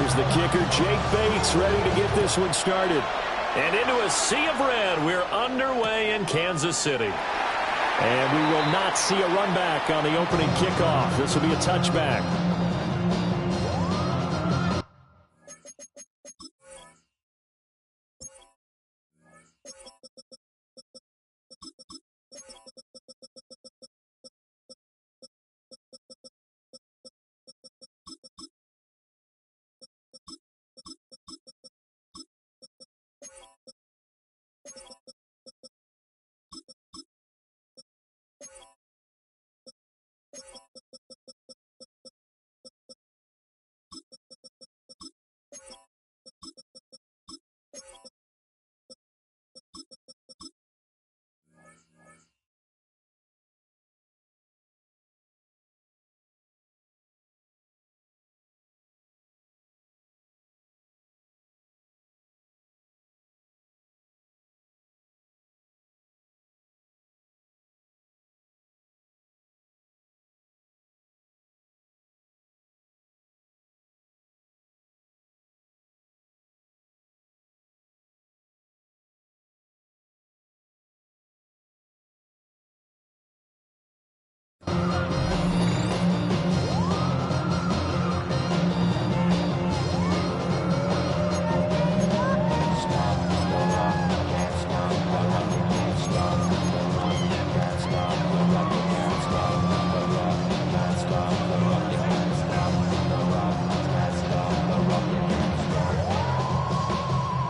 Here's the kicker, Jake Bates, ready to get this one started. And into a sea of red, we're underway in Kansas City. And we will not see a run back on the opening kickoff. This will be a touchback.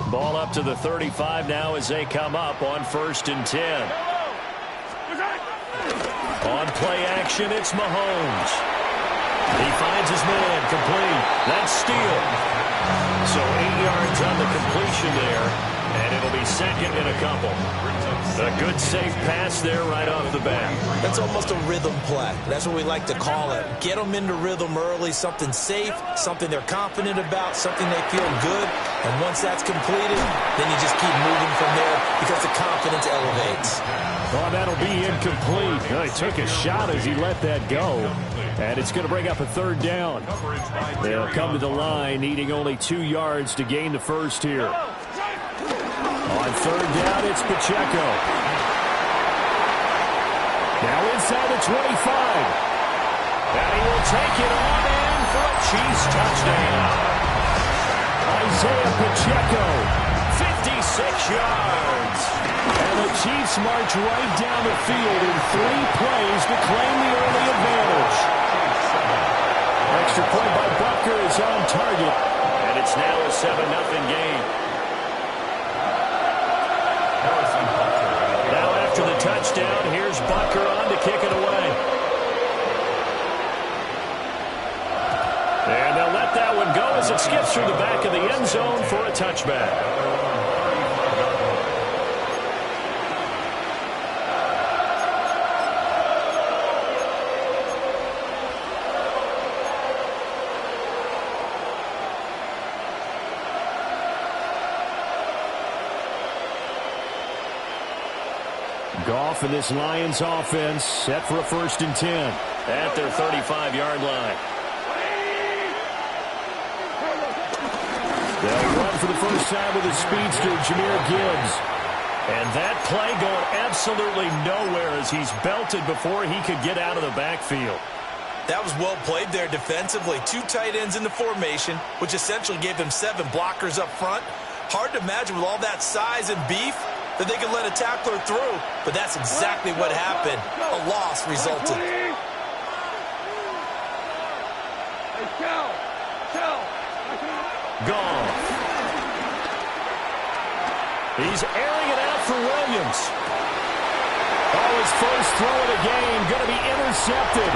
Ball up to the 35 now as they come up on 1st and 10. On play action, it's Mahomes. He finds his man, complete. That's steal. So 8 yards on the completion there, and it'll be second and a couple. A good, safe pass there right off the bat. That's almost a rhythm play. That's what we like to call it. Get them into rhythm early, something safe, something they're confident about, something they feel good. And once that's completed, then you just keep moving from there because the confidence elevates. Well, that'll be incomplete. Well, he took a shot as he let that go. And it's going to bring up a 3rd down. They'll come to the line, needing only 2 yards to gain the first here. On 3rd down, it's Pacheco. Now inside the 25. And he will take it on in for a Chiefs touchdown. Isaiah Pacheco, 56 yards. And the Chiefs march right down the field in 3 plays to claim the early advantage. Extra point by Butker is on target. And it's now a 7-0 game. Now after the touchdown, here's Butker on to kick it away. And they'll let that one go as it skips through the back of the end zone for a touchback. Goff and this Lions offense set for a 1st and 10 at their 35-yard line. They'll run for the first time with the speedster, Jahmyr Gibbs. And that play going absolutely nowhere as he's belted before he could get out of the backfield. That was well played there defensively. 2 tight ends in the formation, which essentially gave them 7 blockers up front. Hard to imagine with all that size and beef that they could let a tackler through, but that's exactly what happened. A loss resulted. Gone. He's airing it out for Williams. Oh, his first throw of the game going to be intercepted.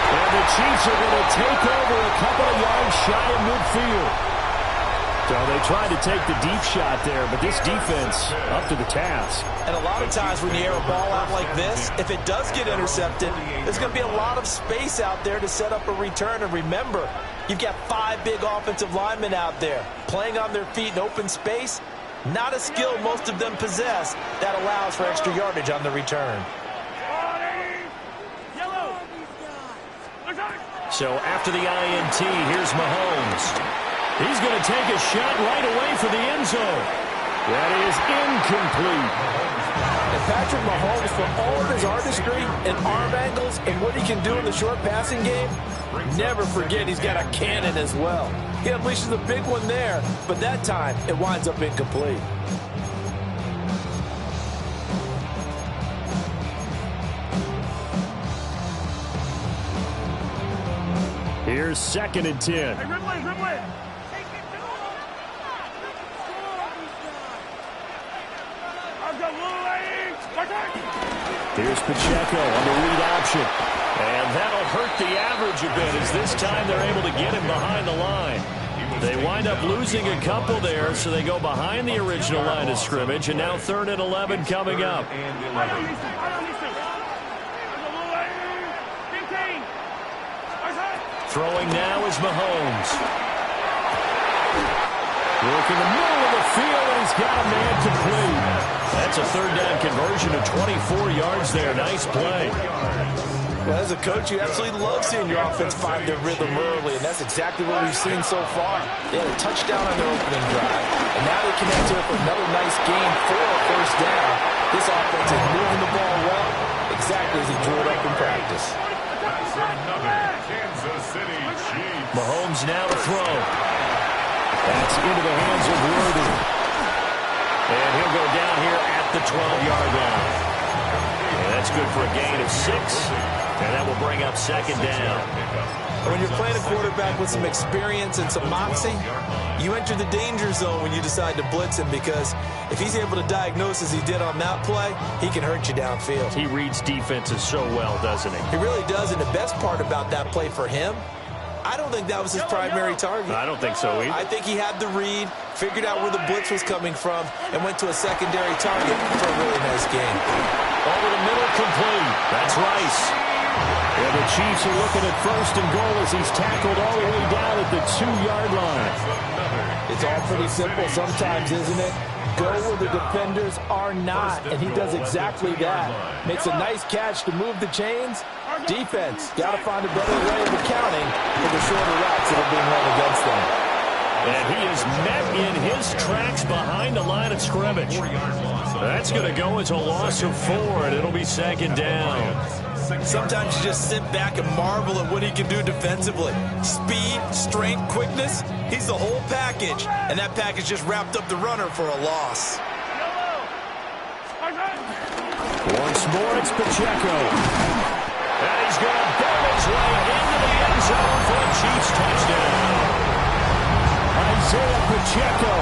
And the Chiefs are going to take over a couple of yards shy of midfield. So they tried to take the deep shot there, but this defense up to the task. And a lot of times when you air a ball out like this, if it does get intercepted, there's going to be a lot of space out there to set up a return. And remember, you've got 5 big offensive linemen out there playing on their feet in open space. Not a skill most of them possess that allows for extra yardage on the return. So after the INT, here's Mahomes. He's going to take a shot right away for the end zone. That is incomplete. And Patrick Mahomes, for all of his artistry and arm angles and what he can do in the short passing game, never forget he's got a cannon as well. He unleashes a big one there, but that time it winds up incomplete. Here's 2nd and 10. Here's Pacheco on the read option. And that'll hurt the average a bit as this time they're able to get him behind the line. They wind up losing a couple there, so they go behind the original line of scrimmage, and now 3rd and 11 coming up. Throwing now is Mahomes. Look in the middle of the field, and he's got a man complete. That's a 3rd down conversion of 24 yards there. Nice play. Well, as a coach, you absolutely love seeing your offense find their rhythm early, and that's exactly what we've seen so far. They had a touchdown on their opening drive, and now they connect to it for another nice game for a 1st down. This offense is moving the ball well, exactly as he drew it up in practice. Mahomes now to throw. That's into the hands of Worthy. And he'll go down here at the 12-yard line. And that's good for a gain of 6. And that will bring up 2nd down. When you're playing a quarterback with some experience and some moxie, you enter the danger zone when you decide to blitz him, because if he's able to diagnose as he did on that play, he can hurt you downfield. He reads defenses so well, doesn't he? He really does, and the best part about that play for him, I don't think that was his primary target. I don't think so either. I think he had the read, figured out where the blitz was coming from, and went to a secondary target for a really nice game. Over the middle, complete. That's Rice. And the Chiefs are looking at 1st and goal as he's tackled all the way down at the 2-yard line. It's all pretty simple sometimes, isn't it? Go where the defenders are not, and he does exactly that. Makes a nice catch to move the chains. Defense, got to find a better way of accounting for the shorter routes that are being run against them. And he is met in his tracks behind the line of scrimmage. That's going to go as a loss of 4, and it'll be 2nd down. Sometimes you just sit back and marvel at what he can do defensively. Speed, strength, quickness, he's the whole package. And that package just wrapped up the runner for a loss. Once more, it's Pacheco. And he's going to bowl his way into the end zone for a Chiefs touchdown. Isaiah Pacheco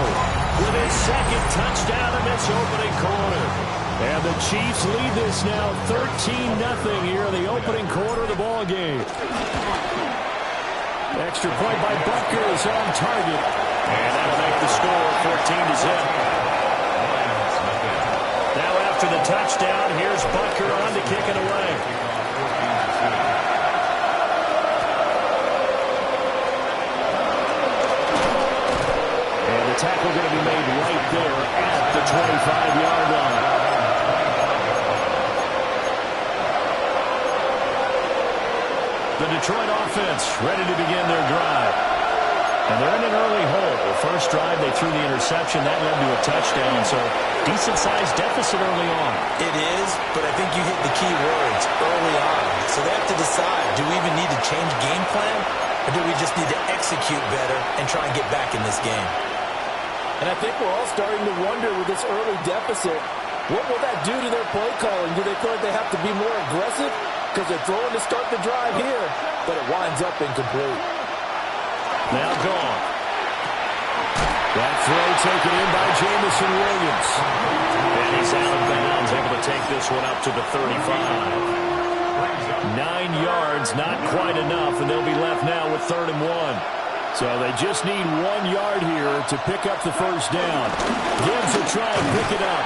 with his 2nd touchdown in this opening quarter. And the Chiefs lead this now 13-0 here in the opening quarter of the ball game. Extra point by Butker is on target. And that'll make the score 14-0. Now after the touchdown, here's Butker on to kick it away. And the tackle going to be made right there at the 25-yard line. The Detroit offense ready to begin their drive. And they're in an early hole. The first drive, they threw the interception. That led to a touchdown, so decent-sized deficit early on. It is, but I think you hit the key words early on. So they have to decide, do we even need to change game plan, or do we just need to execute better and try and get back in this game? And I think we're all starting to wonder with this early deficit, what will that do to their play calling? Do they feel like they have to be more aggressive? Because they're throwing to start the drive here, but it winds up incomplete. Now gone. That throw taken in by Jamison Williams. And he's out of bounds, able to take this one up to the 35. 9 yards, not quite enough, and they'll be left now with 3rd and 1. So they just need 1 yard here to pick up the first down. Gibbs will try and pick it up.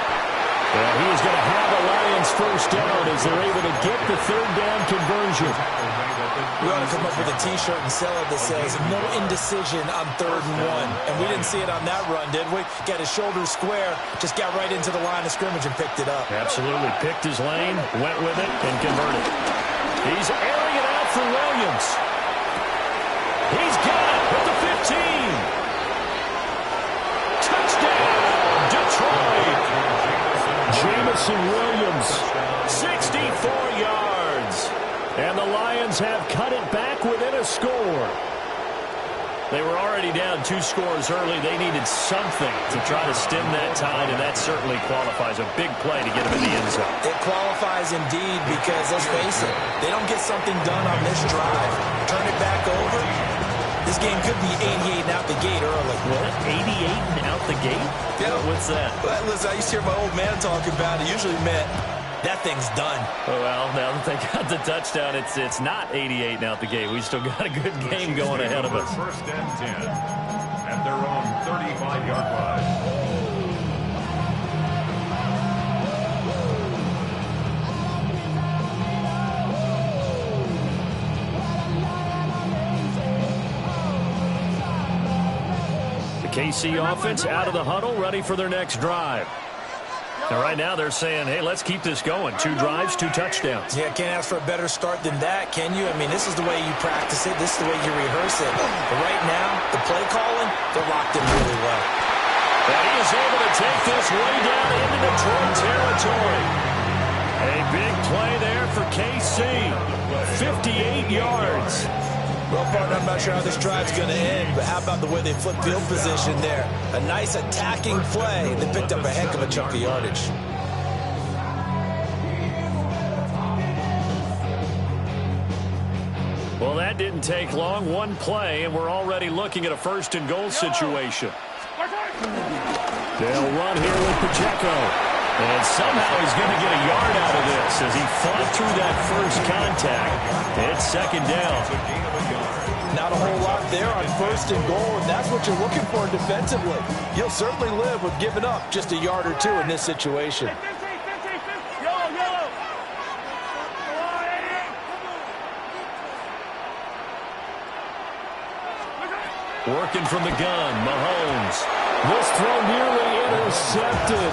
And he is going to have a Lions first down as they're able to get the 3rd down conversion. We ought to come up with a T-shirt and sell it that says, no indecision on 3rd and 1. And we didn't see it on that run, did we? Got his shoulders square, just got right into the line of scrimmage and picked it up. Absolutely. Picked his lane, went with it, and converted. He's airing it out for Williams. Jamison Williams, 64 yards. And the Lions have cut it back within a score. They were already down 2 scores early. They needed something to try to stem that tide, and that certainly qualifies. A big play to get them in the end zone. It qualifies indeed because, let's face it, they don't get something done on this drive. Turn it back over. This game could be 88 and out the gate early. What? 88 and out the gate? Yeah. What's that? Well, listen, I used to hear my old man talk about it. Usually meant that thing's done. Well, now that they got the touchdown, it's not 88 and out the gate. We still got a good game going ahead of us. First and 10 at their own 35-yard line. KC offense out of the huddle, ready for their next drive. And right now they're saying, hey, let's keep this going. 2 drives, 2 touchdowns. Yeah, can't ask for a better start than that, can you? I mean, this is the way you practice it. This is the way you rehearse it. But right now, the play calling, they're locked in really well. And he is able to take this way down into Detroit territory. A big play there for KC. 58 yards. Well, partner, I'm not sure how this drive's going to end, but how about the way they flip field position there? A nice attacking play. They picked up a heck of a chunk of yardage. Well, that didn't take long. 1 play, and we're already looking at a 1st and goal situation. They'll run here with Pacheco. And somehow he's going to get a yard out of this as he fought through that first contact. It's 2nd down. Not a whole lot there on 1st and goal, and that's what you're looking for defensively. You'll certainly live with giving up just a yard or 2 in this situation. Working from the gun, Mahomes. This throw nearly intercepted.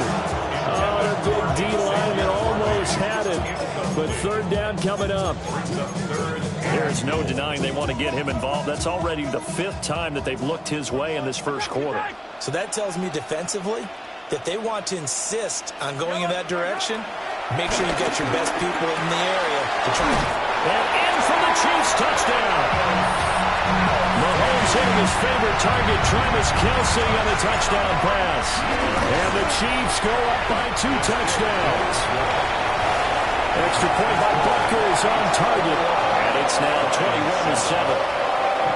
Oh, a big D lineman almost had it. But 3rd down coming up. There's no denying they want to get him involved. That's already the 5th time that they've looked his way in this 1st quarter. So that tells me defensively that they want to insist on going in that direction. Make sure you get your best people in the area to try. And in for the Chiefs touchdown. Mahomes hitting his favorite target, Travis Kelce, on the touchdown pass. And the Chiefs go up by 2 touchdowns. Extra point by Butker is on target. And it's now 21-7.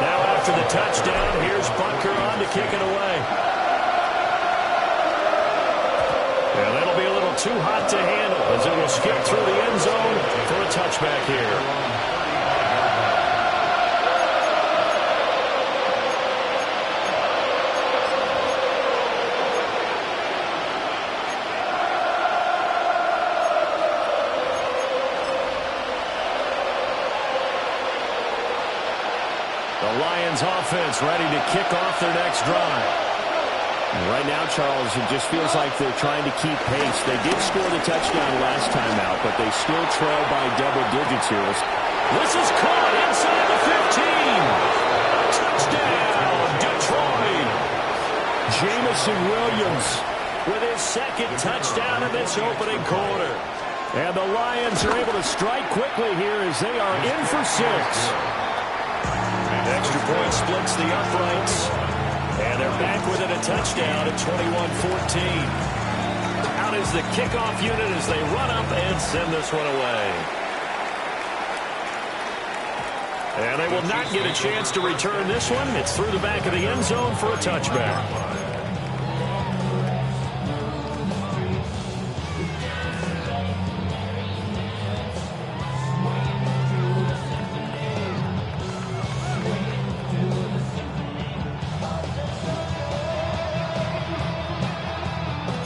Now after the touchdown, here's Butker on to kick it away. And that'll be a little too hot to handle as it will skip through the end zone for a touchback here. The Lions offense ready to kick off their next drive. Right now, Charles, it just feels like they're trying to keep pace. They did score the touchdown last time out, but they still trail by double digits here. This is caught inside the 15. Touchdown, Detroit. Jamison Williams with his 2nd touchdown in this opening quarter. And the Lions are able to strike quickly here as they are in for 6. Extra point splits the uprights. And they're back within a touchdown at 21-14. Out is the kickoff unit as they run up and send this one away. And they will not get a chance to return this one. It's through the back of the end zone for a touchback.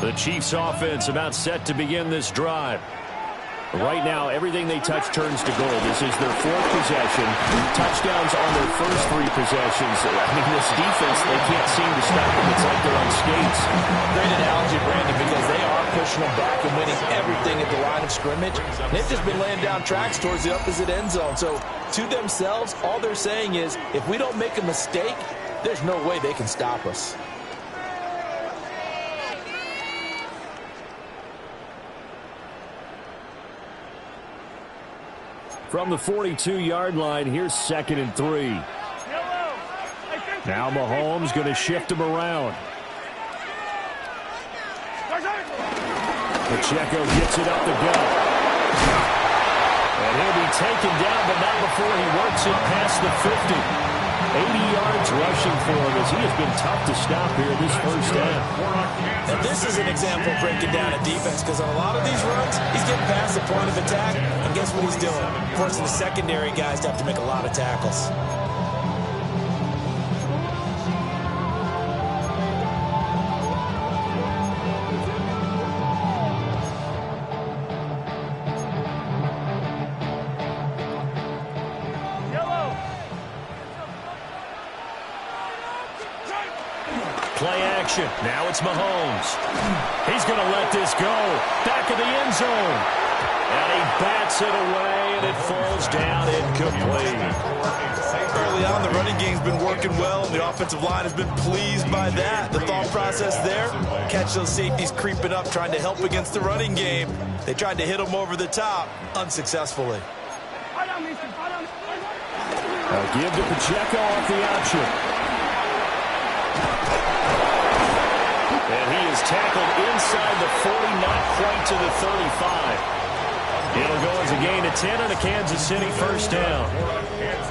The Chiefs offense about set to begin this drive. Right now, everything they touch turns to gold. This is their 4th possession. Touchdowns on their first 3 possessions. I mean, this defense, they can't seem to stop them. It's like they're on skates. Great analogy, Brandon, because they are pushing them back and winning everything at the line of scrimmage. They've just been laying down tracks towards the opposite end zone. So, to themselves, all they're saying is, if we don't make a mistake, there's no way they can stop us. From the 42-yard line, here's 2nd and 3. Now Mahomes going to shift him around. Pacheco gets it up the gut. And he'll be taken down, but not before he works it past the 50. 80 yards rushing for him as he has been tough to stop here this first half. And this is an example of breaking down a defense, because on a lot of these runs, he's getting past the point of attack, and guess what he's doing? Forcing the secondary guys to have to make a lot of tackles. Play action. Now it's Mahomes. He's going to let this go. Back of the end zone. And he bats it away, and it falls down incomplete. Early on, the running game's been working well, and the offensive line has been pleased by that. The thought process there, catch those safeties creeping up, trying to help against the running game. They tried to hit him over the top, unsuccessfully. Give to Pacheco off the option. And he is tackled inside the 40, not quite to the 35. It'll go as a gain of 10 and a Kansas City first down.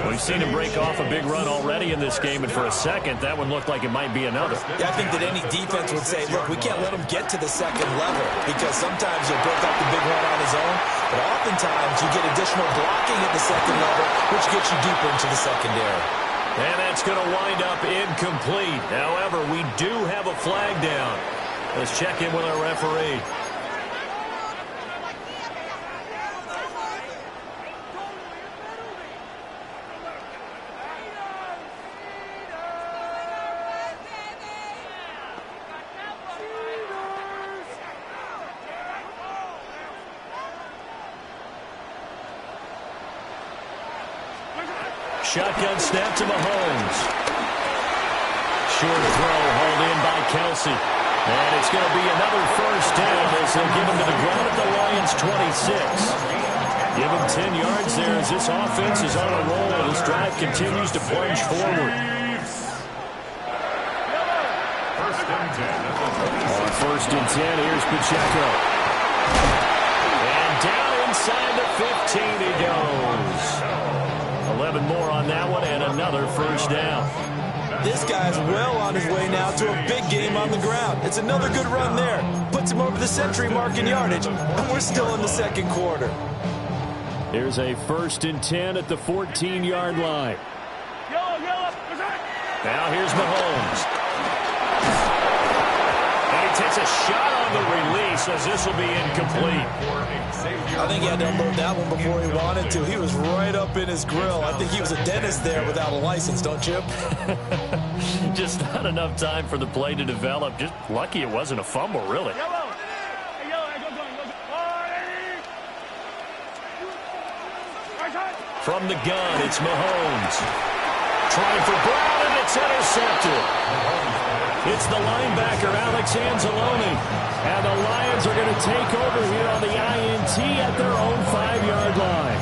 We've seen him break off a big run already in this game, and for a second, that one looked like it might be another. Yeah, I think that any defense would say, look, we can't let him get to the second level, because sometimes he'll break off the big run on his own, but oftentimes you get additional blocking at the second level, which gets you deeper into the secondary. And that's going to wind up incomplete. However, we do have a flag down. Let's check in with our referee. Shotgun snap to Mahomes. Short throw hauled in by Kelsey. And it's going to be another first down as they'll give him to the ground at the Lions' 26. Give him 10 yards there as this offense is on a roll. This drive continues to plunge forward. On 1st and 10, here's Pacheco. And down inside the 15 he goes. 11 more on that one, and another first down. This guy's well on his way now to a big game on the ground. It's another good run there. Puts him over the century mark in yardage, and we're still in the second quarter. Here's a 1st and 10 at the 14-yard line. Now here's Mahomes. And he takes a shot on the release as this will be incomplete. I think he had to unload that one before he wanted to. He was right up in his grill. I think he was a dentist there without a license, don't you? Just not enough time for the play to develop. Just lucky it wasn't a fumble, really. From the gun, it's Mahomes. Trying for Brown, and it's intercepted. It's the linebacker, Alex Anzalone. And the Lions are going to take over here on the INT at their own 5-yard line.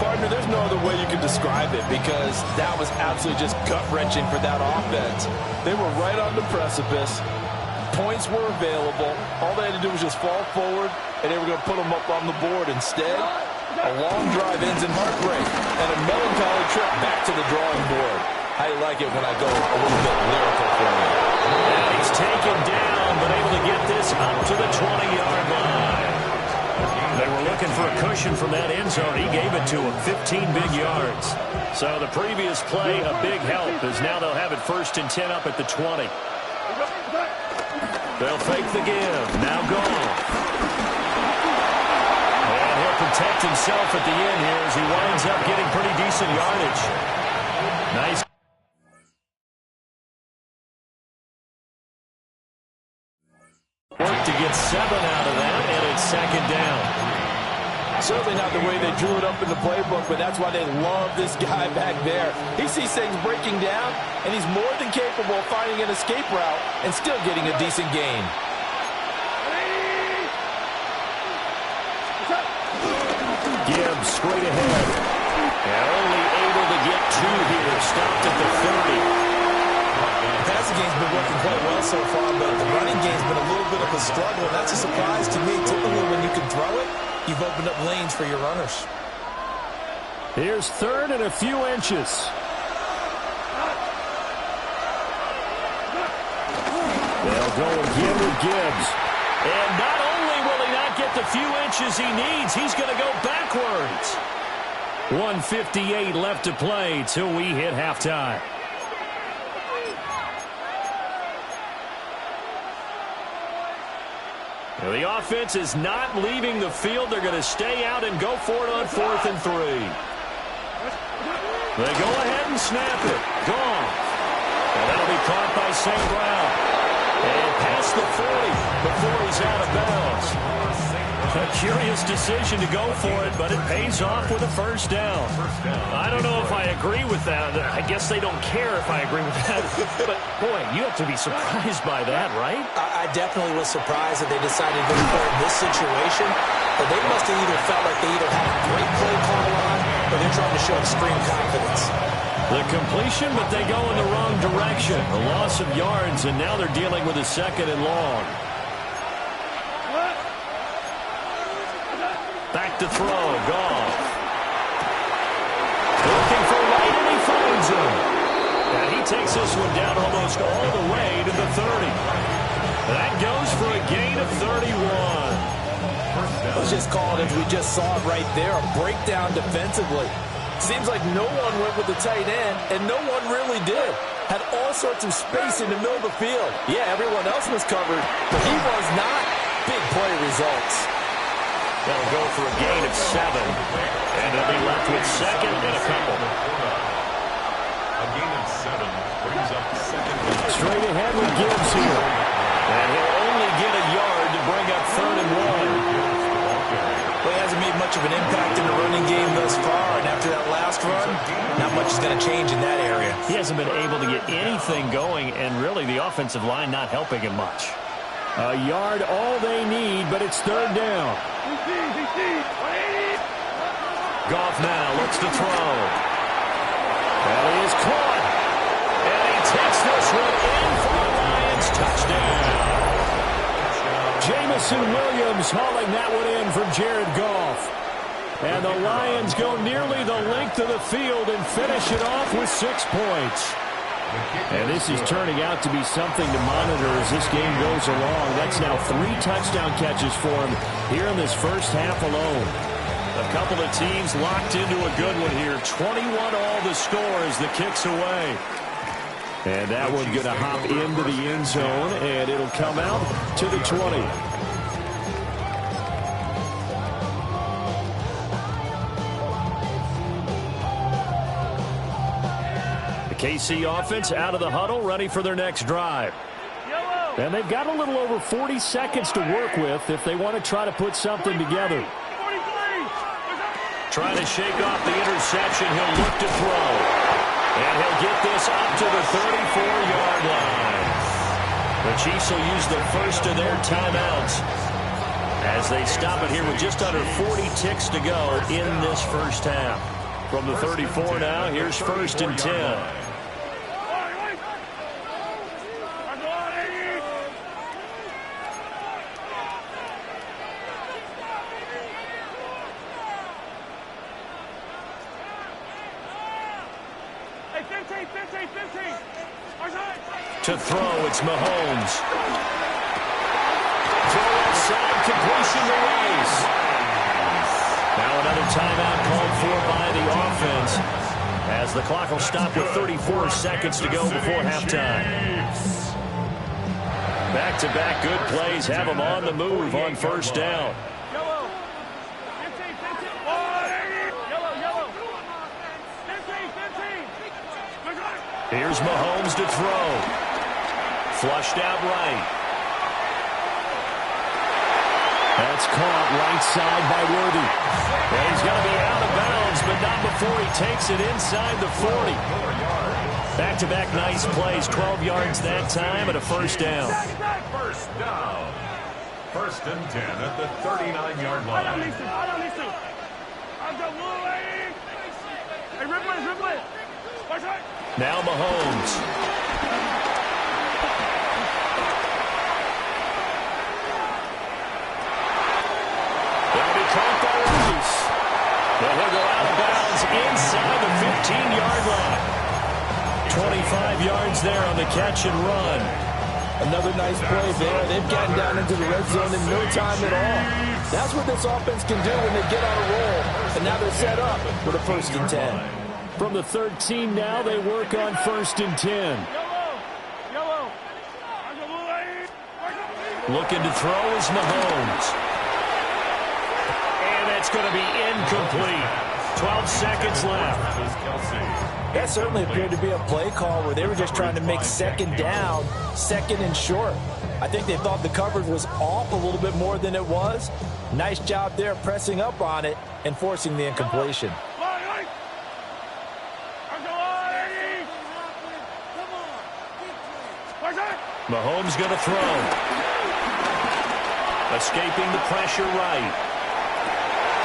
Partner, there's no other way you could describe it, because that was absolutely just gut-wrenching for that offense. They were right on the precipice. Points were available. All they had to do was just fall forward, and they were going to put them up on the board. Instead, a long drive ends in heartbreak and a melancholy trip back to the drawing board. How you like it when I go a little bit lyrical for you? And he's taken down, but able to get this up to the 20-yard line. They were looking for a cushion from that end zone. He gave it to him, 15 big yards. So the previous play, a big help, as now they'll have it 1st and 10 up at the 20. They'll fake the give. Now gone. And he'll protect himself at the end here as he winds up getting pretty decent yardage. Nice. Work to get 7 out of that, and it's 2nd down. Certainly not the way they drew it up in the playbook, but that's why they love this guy back there. He sees things breaking down, and he's more than capable of finding an escape route and still getting a decent gain. Gibbs straight ahead. And only able to get 2 here. Stopped at the 30. The passing game's been working quite well so far, but the running game's been a little bit of a struggle, and that's a surprise to me. Typically, when you can throw it, you've opened up lanes for your runners. Here's 3rd and a few inches. They'll go again with Gibbs. And not only will he not get the few inches he needs, he's going to go backwards. 1:58 left to play till we hit halftime. Now the offense is not leaving the field. They're going to stay out and go for it on 4th and 3. They go ahead and snap it. Gone. And that'll be caught by St. Brown. And past the 40 before he's out of bounds. A curious decision to go for it, but it pays off with a first down. I don't know if I agree with that. I guess they don't care if I agree with that. But, boy, you have to be surprised by that, right? I definitely was surprised that they decided to go for it in this situation. But they must have either felt like they either had a great play call on or they're trying to show extreme confidence. The completion, but they go in the wrong direction. A loss of yards, and now they're dealing with a 2nd and long. Back to throw. Goff. Looking for Wright, and he finds him. And he takes this one down almost all the way to the 30. That goes for a gain of 31. It was just called, as we just saw it right there, a breakdown defensively. Seems like no one went with the tight end, and no one really did. Had all sorts of space in the middle of the field. Yeah, everyone else was covered, but he was not. Big play results. That'll go for a gain of 7. And they'll be left with 2nd and a couple. A gain of 7 brings up 2nd. Straight ahead with Gibbs here. And he'll only get a yard to bring up 3rd and 1. Well, he hasn't made much of an impact in the running game thus far, and after that last run, not much is going to change in that area. He hasn't been able to get anything going, and really the offensive line not helping him much. A yard all they need, but it's 3rd down. Goff now looks to throw. And he is caught. And he takes this one in for the Lions. Touchdown. Jamison Williams hauling that one in for Jared Goff. And the Lions go nearly the length of the field and finish it off with 6 points. And this is turning out to be something to monitor as this game goes along. That's now 3 touchdown catches for him here in this first half alone. A couple of teams locked into a good one here. 21 all the score as the kick's away. And that one going to hop into the end zone, and it'll come out to the 20. KC offense out of the huddle, ready for their next drive. And they've got a little over 40 seconds to work with if they want to try to put something together. Trying to shake off the interception. He'll look to throw. And he'll get this up to the 34-yard line. The Chiefs will use the first of their timeouts as they stop it here with just under 40 ticks to go in this first half. From the 34 now, here's 1st and 10. To throw, it's Mahomes. Throw outside, completion to Rice. Now another timeout called for by the offense as the clock will stop with 34 seconds to go before halftime. Back-to-back good plays have them on the move on 1st down. Here's Mahomes to throw. Flushed out right. That's caught right side by Worthy. And he's going to be out of bounds, but not before he takes it inside the 40. Back-to-back nice plays. 12 yards that time and a first down. First down. 1st and 10 at the 39-yard line. Now Mahomes. They'll be caught by Rice. But he'll go out of bounds inside the 15-yard line. 25 yards there on the catch and run. Another nice play there. They've gotten down into the red zone in no time at all. That's what this offense can do when they get on a roll. And now they're set up with a 1st and 10. From the 13 now, they work on 1st and 10. Looking to throw is Mahomes. And that's going to be incomplete. 12 seconds left. That certainly appeared to be a play call where they were just trying to make 2nd down, 2nd and short. I think they thought the coverage was off a little bit more than it was. Nice job there pressing up on it and forcing the incompletion. Mahomes going to throw. Escaping the pressure right.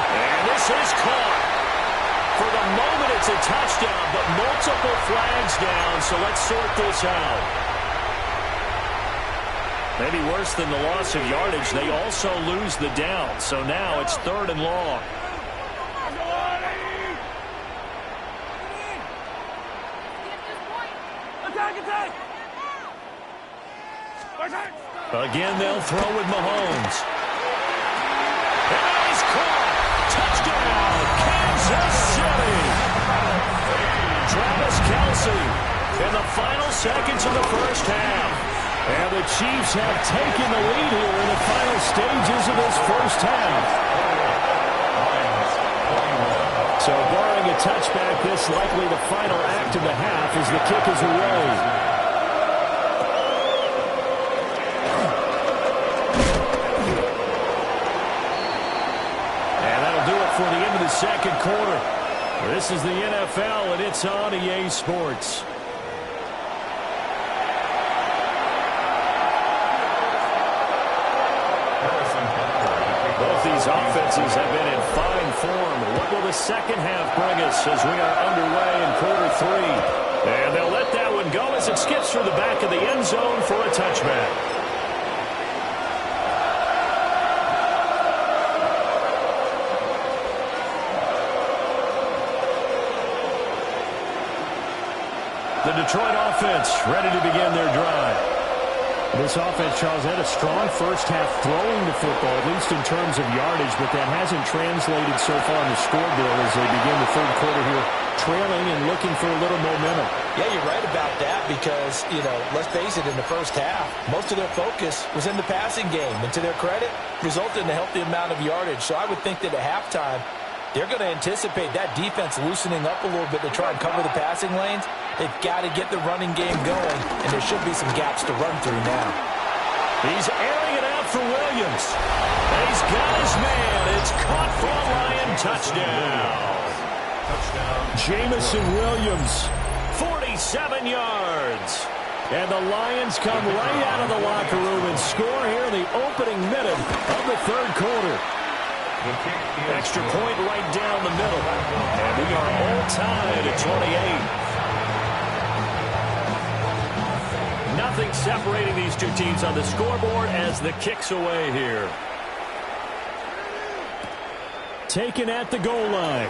And this is caught. For the moment, it's a touchdown, but multiple flags down, so let's sort this out. Maybe worse than the loss of yardage, they also lose the down, so now it's 3rd and long. Again, they'll throw with Mahomes. And he's caught. Touchdown, Kansas City. Travis Kelce in the final seconds of the 1st half. And the Chiefs have taken the lead here in the final stages of this 1st half. So barring a touchback, this likely the final act of the half as the kick is away. For the end of the 2nd quarter. This is the NFL, and it's on EA Sports. Both these offenses have been in fine form. What will the 2nd half bring us as we are underway in quarter 3? And they'll let that one go as it skips through the back of the end zone for a touchback. The Detroit offense ready to begin their drive. This offense, Charles, had a strong 1st half throwing the football, at least in terms of yardage, but that hasn't translated so far on the scoreboard as they begin the 3rd quarter here, trailing and looking for a little momentum. Yeah, you're right about that because, let's face it, in the 1st half, most of their focus was in the passing game. And to their credit, resulted in a healthy amount of yardage. So I would think that at halftime, they're going to anticipate that defense loosening up a little bit to try and cover the passing lanes. They've got to get the running game going, and there should be some gaps to run through now. He's airing it out for Williams. And he's got his man. It's caught for a Lion touchdown. Jamison Williams, 47 yards. And the Lions come right out of the locker room and score here in the opening minute of the 3rd quarter. Extra point right down the middle. And we are all tied at 28. Nothing separating these two teams on the scoreboard as the kick's away here. Taken at the goal line.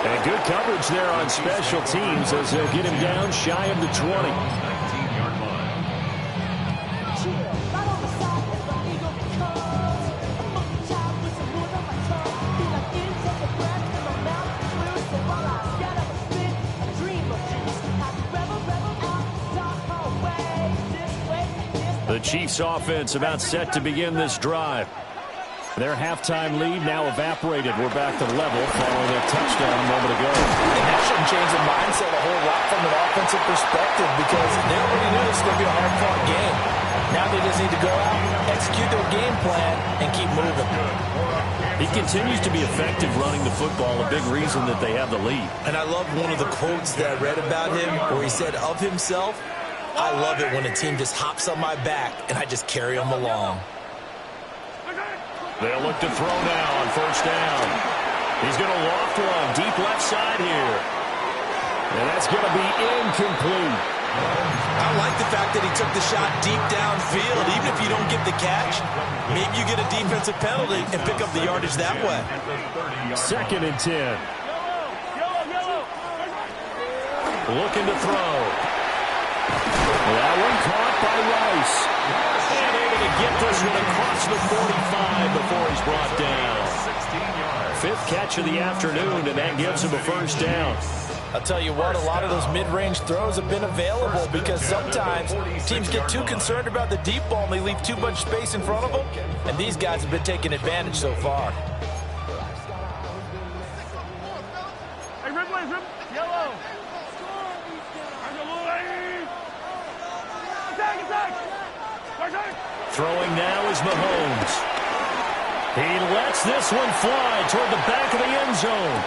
And good coverage there on special teams as they'll get him down shy of the 20. The Chiefs offense about set to begin this drive. Their halftime lead now evaporated. We're back to level following a touchdown a moment ago. And that shouldn't change the mindset a whole lot from an offensive perspective because they already knew this was going to be a hard-fought game. Now they just need to go out, execute their game plan, and keep moving. He continues to be effective running the football, a big reason that they have the lead. And I love one of the quotes that I read about him where he said of himself, I love it when a team just hops on my back and I just carry them along. They'll look to throw now on first down. He's going to loft one deep left side here. And that's going to be incomplete. I like the fact that he took the shot deep downfield. Even if you don't get the catch, maybe you get a defensive penalty and pick up the yardage that way. 2nd and 10. Looking to throw. That one caught by Rice. And able to get this one across the 45 before he's brought down. 5th catch of the afternoon, and that gives him a first down. I'll tell you what, a lot of those mid-range throws have been available because sometimes teams get too concerned about the deep ball and they leave too much space in front of them, and these guys have been taking advantage so far. Hey, Ripley, yellow. Throwing now is Mahomes. He lets this one fly toward the back of the end zone.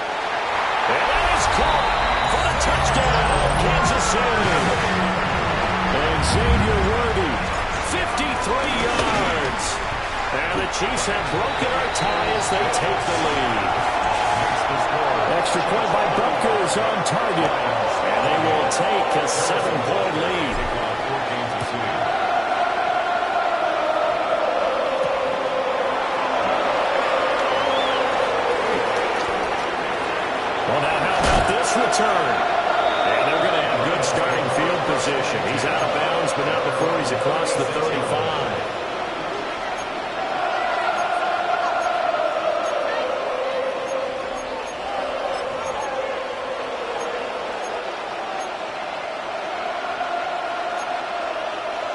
And that is caught for the touchdown, Kansas City. And Xavier Worthy, 53 yards. And the Chiefs have broken our tie as they take the lead. Extra point by Butker is on target. And they will take a 7-point lead. Well, now how about this return? And they're going to have good starting field position. He's out of bounds, but not before he's across the 35.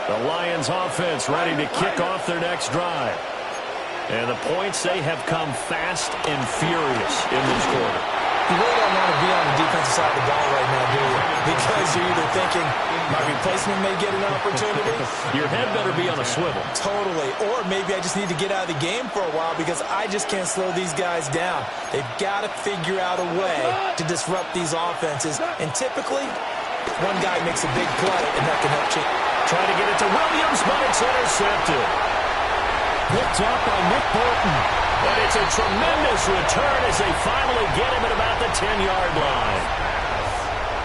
The Lions offense ready to kick off their next drive. And the points, they have come fast and furious in this quarter. You really don't want to be on the defensive side of the ball right now, do you? Because you're either thinking, my replacement may get an opportunity. Your head better be on a swivel. Totally. Or maybe I just need to get out of the game for a while because I just can't slow these guys down. They've got to figure out a way to disrupt these offenses. And typically, one guy makes a big play, and that can help change. Trying to get it to Williams, but it's intercepted. Picked up by Nick Bolton. And it's a tremendous return as they finally get him at about the 10-yard line.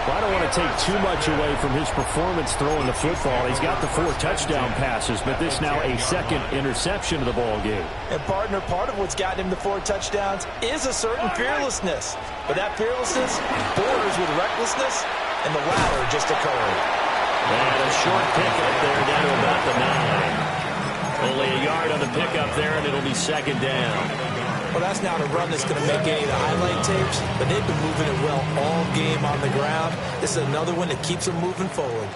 Well, I don't want to take too much away from his performance throwing the football. He's got the 4 touchdown passes, but this now a 2nd interception of the ball game. And, partner, part of what's gotten him the 4 touchdowns is a certain fearlessness. But that fearlessness borders with recklessness, and the latter just occurred. And a short pickup there down to about the 9. Only a yard on the pickup there, and it'll be 2nd down. Well, that's not a run that's going to make any of the highlight tapes, but they've been moving it well all game on the ground. This is another one that keeps them moving forward.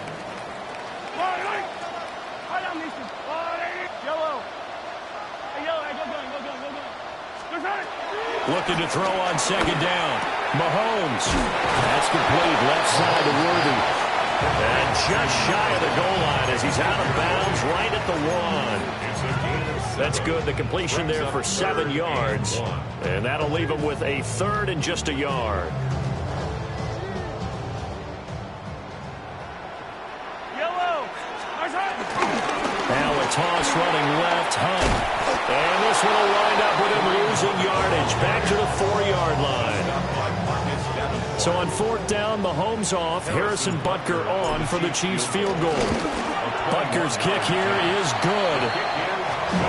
Looking to throw on 2nd down. Mahomes. That's complete. Left side to Worthy. And just shy of the goal line as he's out of bounds right at the 1. That's good. The completion there for 7 yards. And that'll leave him with a 3rd and just a yard. Now a toss running left. Hunt. And this one will wind up with him losing yardage. Back to the 4-yard line. So on 4th down, Mahomes off. Harrison Butker on for the Chiefs field goal. Butker's kick here is good.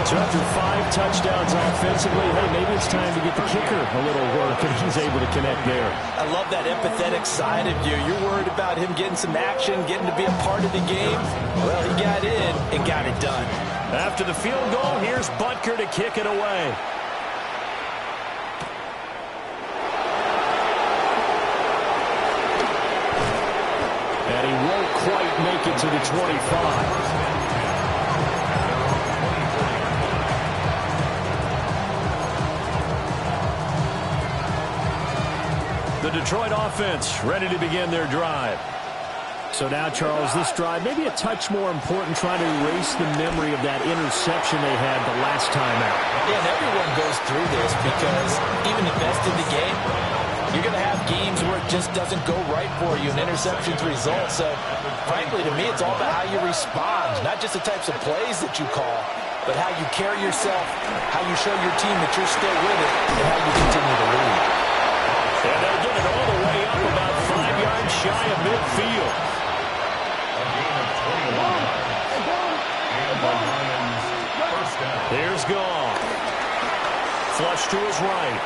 So after 5 touchdowns offensively, hey, maybe it's time to get the kicker a little work, and he's able to connect there. I love that empathetic side of you. You're worried about him getting some action, getting to be a part of the game. Well, he got in and got it done. After the field goal, here's Butker to kick it away. And he won't quite make it to the 25. The Detroit offense ready to begin their drive. So now, Charles, this drive maybe a touch more important, trying to erase the memory of that interception they had the last time out. Yeah, and everyone goes through this because even the best in the game, you're going to have games where it just doesn't go right for you, and interceptions result. So, frankly, to me, it's all about how you respond, not just the types of plays that you call. but how you carry yourself, how you show your team that you're still with it, and how you continue to lead. And they'll get it all the way up about 5 yards shy of midfield. A gain of 21. And the Lions first down. Here's Goff. Flush to his right.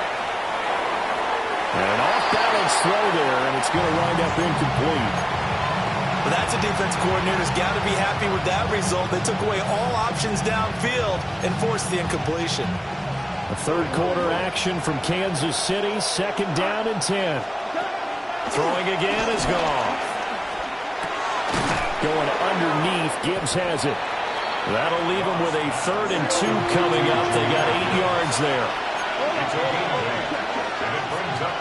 And an off-balance throw there, and it's going to wind up incomplete. Well, that's a defense coordinator's got to be happy with that result. They took away all options downfield and forced the incompletion. A third quarter action from Kansas City, 2nd down and 10. Throwing again is Goff. Going underneath, Gibbs has it. That'll leave them with a 3rd and 2 coming up. They got 8 yards there. It's a gain of 8. And it brings up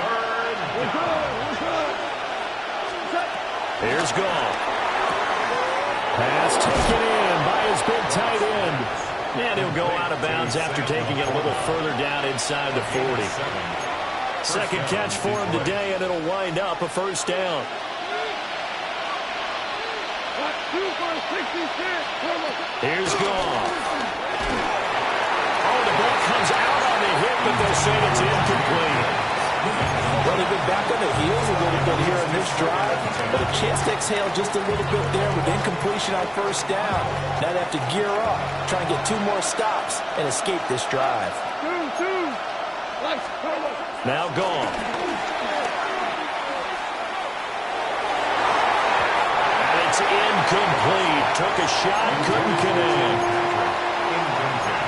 3rd down. Here's Goff. Pass taken in by his big tight end. And he'll go out of bounds after taking it a little further down inside the 40. Second catch for him today, and it'll wind up a 1st down. Here's Goff. Oh, the ball comes out on the hit, but they'll say it's incomplete. Well, they've been back on the heels a little bit here in this drive, but a chance to exhale just a little bit there with incompletion on 1st down. Now they have to gear up, try and get 2 more stops, and escape this drive. Now Goff. And it's incomplete. Took a shot, couldn't connect.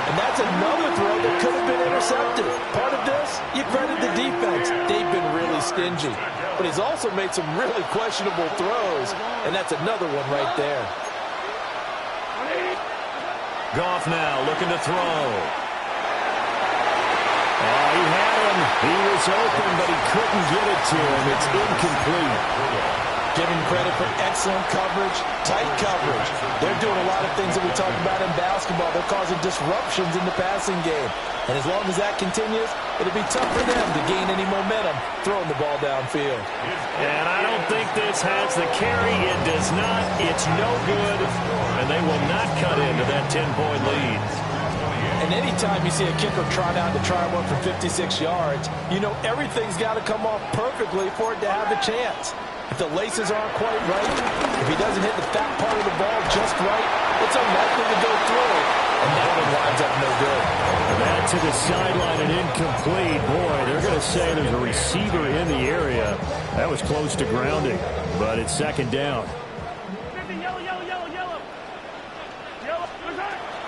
And that's another throw that could have been intercepted. Part of this, you credit the defense. They've been really stingy. But he's also made some really questionable throws, and that's another one right there. Goff now looking to throw. He had him. He was open, but he couldn't get it to him. It's incomplete. Give him credit for excellent coverage, tight coverage. They're doing a lot of things that we talk about in basketball. They're causing disruptions in the passing game. And as long as that continues, it'll be tough for them to gain any momentum throwing the ball downfield. And I don't think this has the carry. It does not. It's no good. And they will not cut into that 10-point lead. And anytime you see a kicker trot out to try one for 56 yards, you know everything's got to come off perfectly for it to have a chance. If the laces aren't quite right, if he doesn't hit the fat part of the ball just right, it's unlikely to go through. And that one winds up no good. Back to the sideline and incomplete. Boy, they're going to say there's a receiver in the area. That was close to grounding, but it's 2nd down.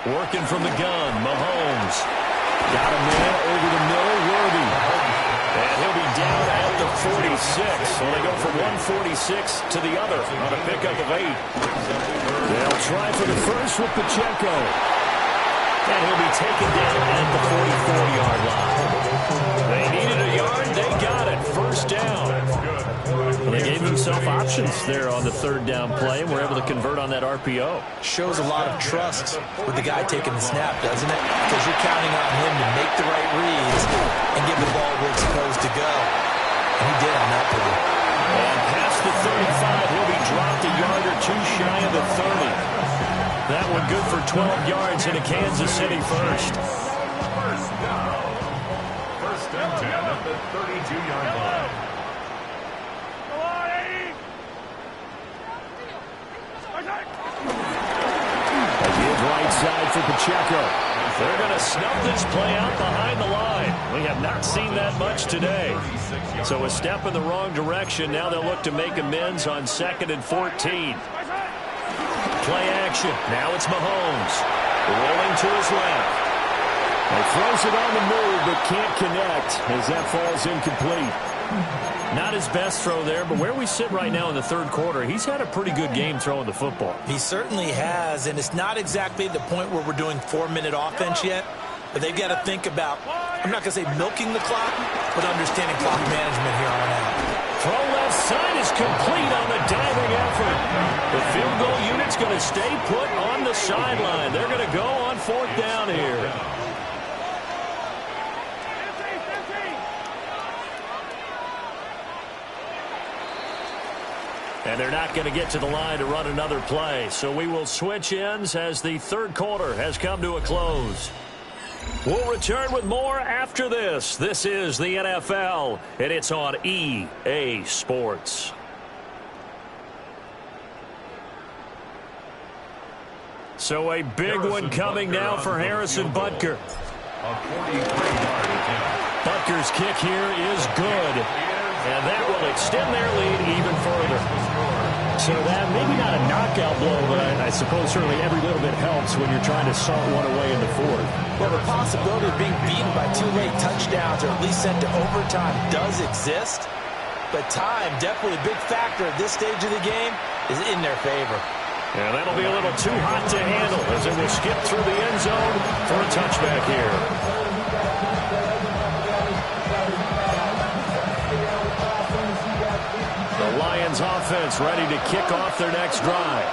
Working from the gun, Mahomes. Got a man over the middle, Worthy. And he'll be down at the 46. So they go from 146 to the other on a pickup of 8. They'll try for the first with Pacheco. And he'll be taken down at the 44-yard line. They needed a yard. They got it. 1st down. Well, they gave themselves options there on the 3rd down play and were able to convert on that RPO. Shows a lot of trust with the guy taking the snap, doesn't it? Because you're counting on him to make the right reads and give the ball where it's supposed to go. And he did on that play. And past the 35, he'll be dropped a yard or 2 shy of the 30. That one good for 12 yards into Kansas City first. First down. 1st and 10 at the 32-yard line. A give right side for Pacheco. They're going to snub this play out behind the line. We have not seen that much today. So a step in the wrong direction. Now they'll look to make amends on 2nd and 14. Play action. Now it's Mahomes. Rolling to his left. He throws it on the move, but can't connect as that falls incomplete. Not his best throw there, but where we sit right now in the 3rd quarter, he's had a pretty good game throwing the football. He certainly has, and it's not exactly the point where we're doing 4-minute offense yet, but they've got to think about, I'm not going to say milking the clock, but understanding clock management here on out. Throw left side is complete on the diving effort. The field goal unit's going to stay put on the sideline. They're going to go on 4th down here. And they're not going to get to the line to run another play. So we will switch ends as the third quarter has come to a close. We'll return with more after this. This is the NFL, and it's on EA Sports. So a big one coming now for Harrison Butker. Butker's kick here is good. And that will extend their lead even further. So that, maybe not a knockout blow, but I suppose certainly every little bit helps when you're trying to salt one away in the fourth. Well, the possibility of being beaten by 2 late touchdowns or at least sent to overtime does exist. But time, definitely a big factor at this stage of the game, is in their favor. And that'll be a little too hot to handle as it will skip through the end zone for a touchback here. The Lions offense ready to kick off their next drive.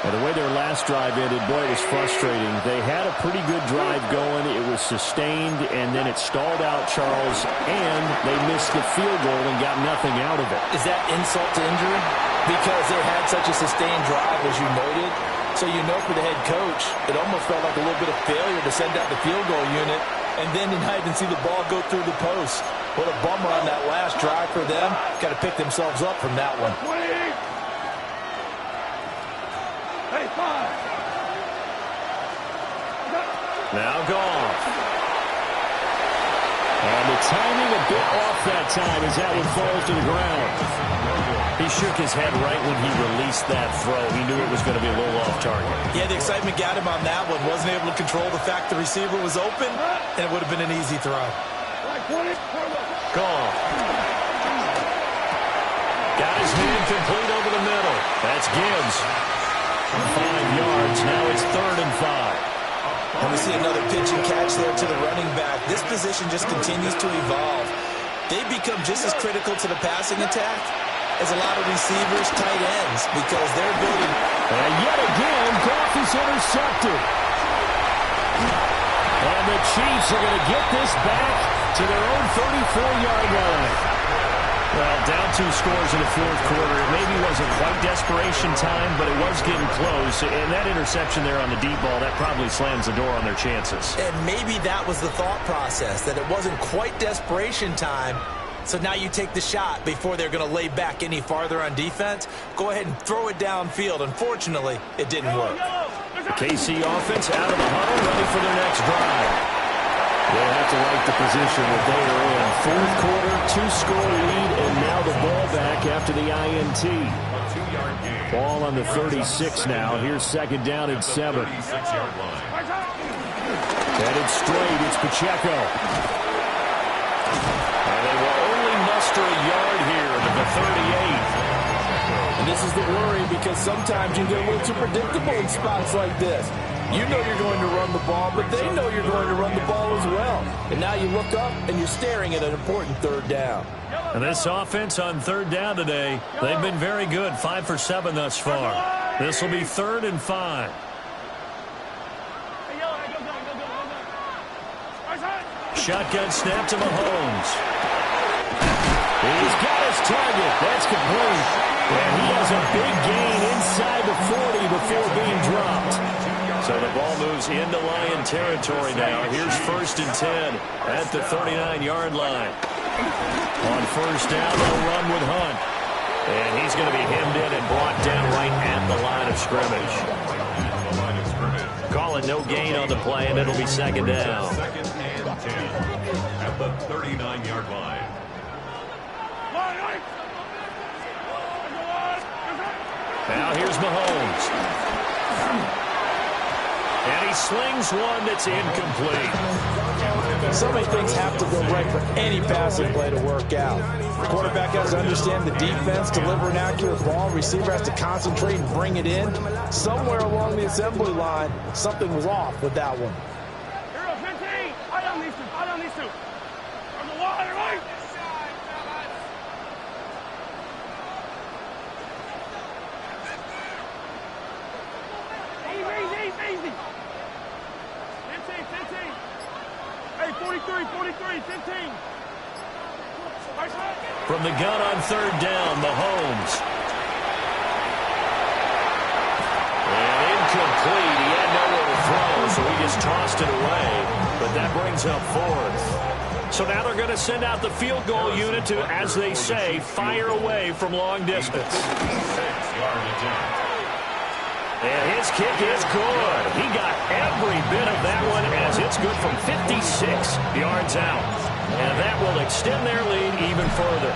And the way their last drive ended, boy, it was frustrating. They had a pretty good drive going. It was sustained, and then it stalled out, Charles, and they missed the field goal and got nothing out of it. Is that insult to injury? Because they had such a sustained drive, as you noted. So you know for the head coach, it almost felt like a little bit of failure to send out the field goal unit, and then you not even see the ball go through the post. What a bummer on that last drive for them. Got to pick themselves up from that one. Now Goff. And the timing a bit off that time as that one falls to the ground. He shook his head right when he released that throw. He knew it was going to be a little off target. Yeah, the excitement got him on that one. Wasn't able to control the fact the receiver was open, and it would have been an easy throw. Goff. Got his hand complete over the middle. That's Gibbs. 5 yards. Now it's 3rd and 5. And we see another pitch and catch there to the running back. This position just continues to evolve. They become just as critical to the passing attack as a lot of receivers, tight ends, because they're building. And yet again, Goff is intercepted. And the Chiefs are going to get this back to their own 34-yard line. Well, down 2 scores in the fourth quarter. It maybe wasn't quite desperation time, but it was getting close. And that interception there on the deep ball, that probably slams the door on their chances. And maybe that was the thought process, that it wasn't quite desperation time. So now you take the shot before they're going to lay back any farther on defense. Go ahead and throw it downfield. Unfortunately, it didn't work. The KC offense out of the huddle, ready for their next drive. They'll have to like the position that they are in. Fourth quarter, 2-score lead, and now the ball back after the INT. Ball on the 36 now. Here's 2nd down and 7. Headed straight, it's Pacheco. And they will only muster a yard here to the 38. And this is the worry, because sometimes you get a little too predictable in spots like this. You know you're going to run the ball, but they know you're going to run the ball as well. And now you look up, and you're staring at an important 3rd down. And this offense on 3rd down today, they've been very good, 5 for 7 thus far. This will be 3rd and 5. Shotgun snap to Mahomes. He's got his target. That's complete. And he has a big gain inside the 40 before being dropped. So the ball moves into Lion territory now. Here's 1st and 10 at the 39-yard line. On 1st down, they'll run with Hunt. And he's going to be hemmed in and brought down right at the line of scrimmage. Calling no gain on the play, and it'll be 2nd down. 2nd and 10 at the 39-yard line. Now here's Mahomes. And he slings one that's incomplete. So many things have to go right for any passing play to work out. The quarterback has to understand the defense, deliver an accurate ball. Receiver has to concentrate and bring it in. Somewhere along the assembly line, something was off with that one. Hero 15. I don't need to. I don't need to. On the wall, right? Easy. 15. Hey, 43, 15. From the gun on 3rd down, Mahomes. incomplete. He had nowhere to throw, so he just tossed it away. But that brings up fourth. So now they're going to send out the field goal unit to, as they say, fire away from long distance. 6-yard attempt. And his kick is good. He got every bit of that one as it's good from 56 yards out. And that will extend their lead even further.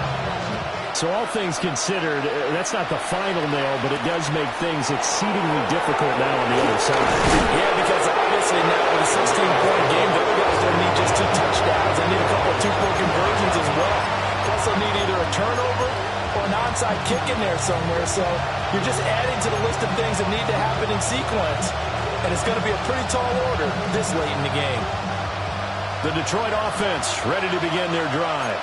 So all things considered, that's not the final nail, but it does make things exceedingly difficult now on the other side. Yeah, because obviously now with a 16-point game, the other guys don't need just 2 touchdowns. They need a couple of 2-point conversions as well. Plus they'll need either a turnover or an onside kick in there somewhere. So you're just adding to the list of things that need to happen in sequence. And it's going to be a pretty tall order this late in the game. The Detroit offense ready to begin their drive.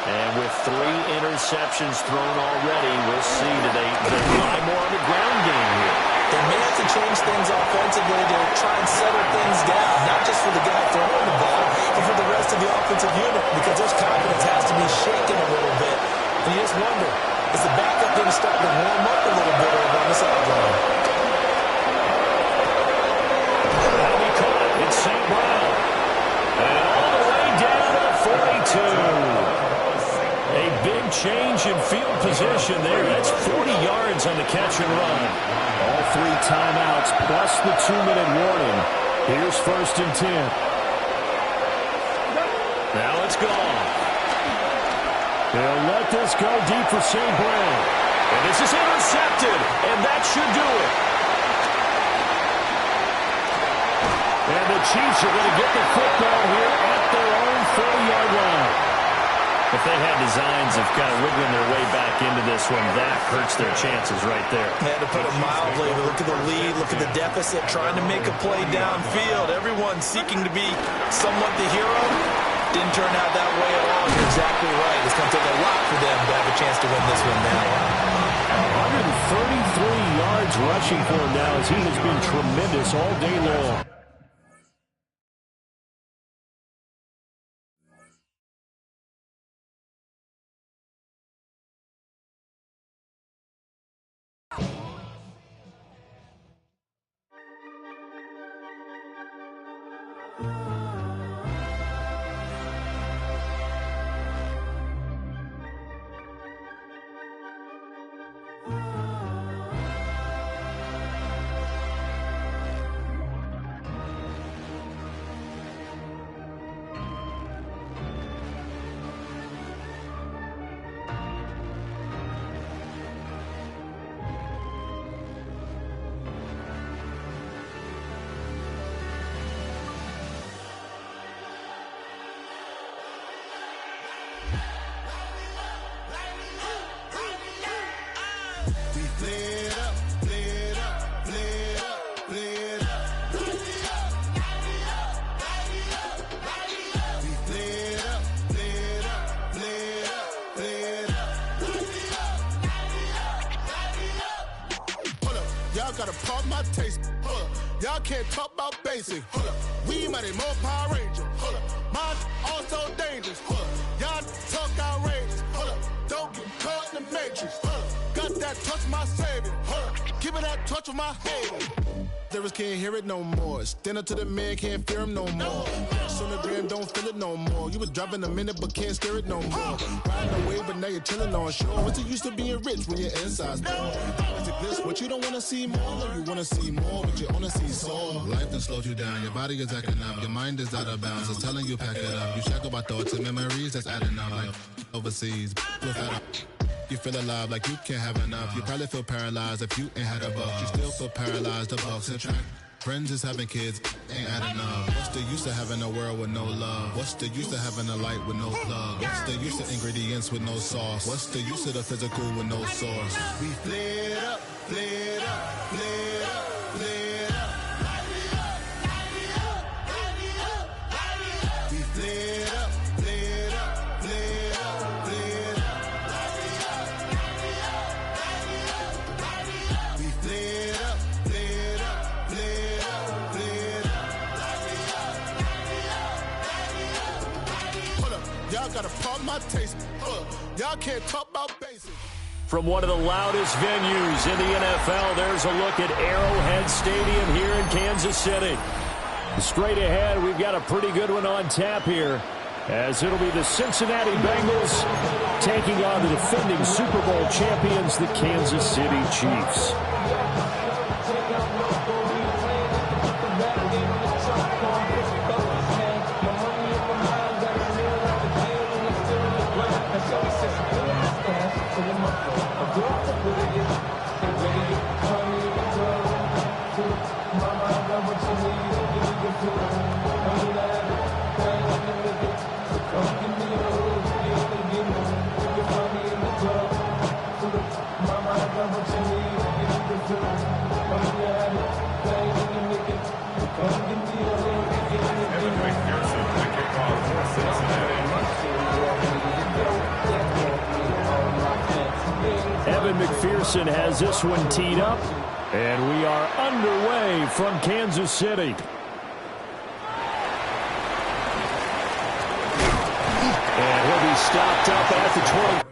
And with 3 interceptions thrown already, we'll see today they rely more on the ground game here. They may have to change things offensively to try and settle things down, not just for the guy throwing the ball, but for the rest of the offensive unit, because their confidence has to be shaken a little bit. And you just wonder, is the backup going to start to warm up a little bit over on the sideline? That'll be caught. It's St. Brown. And all the way down to the 42. A big change in field position there. That's 40 yards on the catch and run. All 3 timeouts plus the 2-minute warning. Here's 1st and 10. Now it's gone. They'll let this go deep for St. Brown. And this is intercepted, and that should do it. And the Chiefs are going to get the football here at their own 40-yard line. If they had designs of kind of wiggling their way back into this one, that hurts their chances right there. They had to put it mildly. Look at the lead. Look at the deficit. Trying to make a play downfield. Everyone seeking to be somewhat the hero. Didn't turn out that way at all. You're exactly right. It's going to take a lot for them to have a chance to win this one now. 133 yards rushing for him now as he has been tremendous all day long. Gotta pop my taste. Y'all can't talk about basic. We might more Power Ranger. Mine also dangerous. Y'all talk outrageous. Don't get caught in the matrix. Got that touch my savior. Give me that touch with my haters. Lyrics can't hear it no more. Stand up to the man, can't fear him no more. On the gram, don't feel it no more. You was driving a minute, but can't steer it no more. Riding away, but now you're chilling on shore. What's it used to being rich when your inside's poor? Is it this what you don't want to see more? No, you want to see more, but you only see soul. Life done slowed you down. Your body is acting up. Your mind is out of bounds. It's telling you pack it up. You shackle by thoughts and memories that's adding up. Like overseas, you feel alive like you can't have enough. You probably feel paralyzed if you ain't had a buck. You still feel paralyzed, the bucks and track. Friends is having kids, ain't adding up. What's the use of having a world with no love? What's the use of having a light with no plug? What's the use of ingredients with no sauce? What's the use of the physical with no source? We flared up, flared up, flared up, flared up. We flared up, flared up, flared up, flared up. We flared up, flared up, flared up, flared up. Hold up, y'all gotta pop my taste. Y'all can't talk about basic. From one of the loudest venues in the NFL, there's a look at Arrowhead Stadium here in Kansas City. Straight ahead, we've got a pretty good one on tap here, as it'll be the Cincinnati Bengals taking on the defending Super Bowl champions, the Kansas City Chiefs. McPherson has this one teed up, and we are underway from Kansas City. And he'll be stopped up at the 20.